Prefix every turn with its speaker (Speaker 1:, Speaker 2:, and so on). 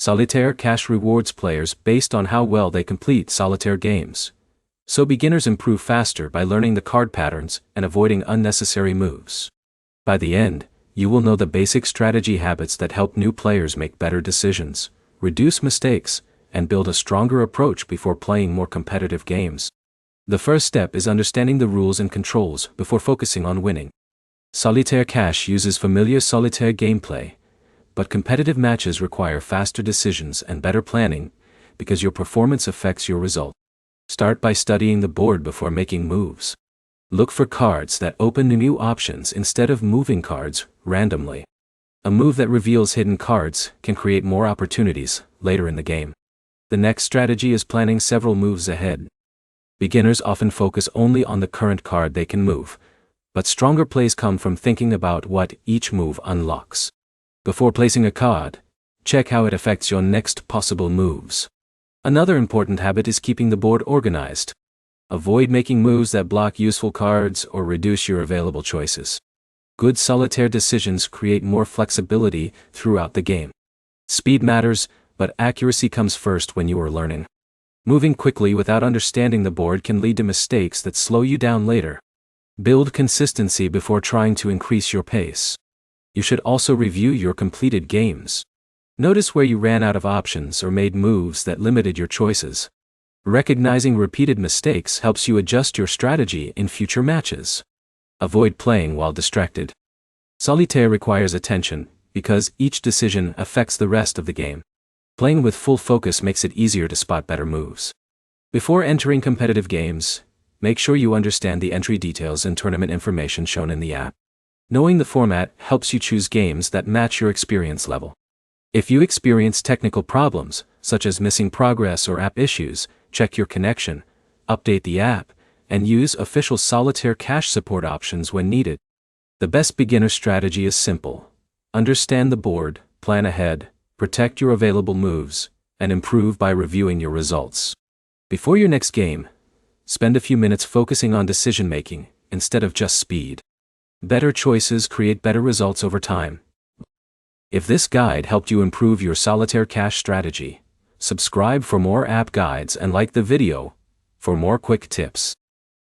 Speaker 1: Solitaire cash rewards players based on how well they complete solitaire games. So beginners improve faster by learning the card patterns and avoiding unnecessary moves. By the end, you will know the basic strategy habits that help new players make better decisions, reduce mistakes, and build a stronger approach before playing more competitive games. The first step is understanding the rules and controls before focusing on winning. Solitaire cash uses familiar solitaire gameplay, but competitive matches require faster decisions and better planning because your performance affects your result. Start by studying the board before making moves. Look for cards that open new options instead of moving cards randomly. A move that reveals hidden cards can create more opportunities later in the game. The next strategy is planning several moves ahead. Beginners often focus only on the current card they can move, but stronger plays come from thinking about what each move unlocks. Before placing a card, check how it affects your next possible moves. Another important habit is keeping the board organized. Avoid making moves that block useful cards or reduce your available choices. Good solitaire decisions create more flexibility throughout the game. Speed matters, but accuracy comes first when you are learning. Moving quickly without understanding the board can lead to mistakes that slow you down later. Build consistency before trying to increase your pace. You should also review your completed games. Notice where you ran out of options or made moves that limited your choices. Recognizing repeated mistakes helps you adjust your strategy in future matches. Avoid playing while distracted. Solitaire requires attention because each decision affects the rest of the game. Playing with full focus makes it easier to spot better moves. Before entering competitive games, make sure you understand the entry details and tournament information shown in the app. Knowing the format helps you choose games that match your experience level. If you experience technical problems, such as missing progress or app issues, check your connection, update the app, and use official solitaire cash support options when needed. The best beginner strategy is simple. Understand the board, plan ahead, protect your available moves, and improve by reviewing your results. Before your next game, spend a few minutes focusing on decision-making instead of just speed. Better choices create better results over time. If this guide helped you improve your solitaire cash strategy, subscribe for more app guides and like the video for more quick tips.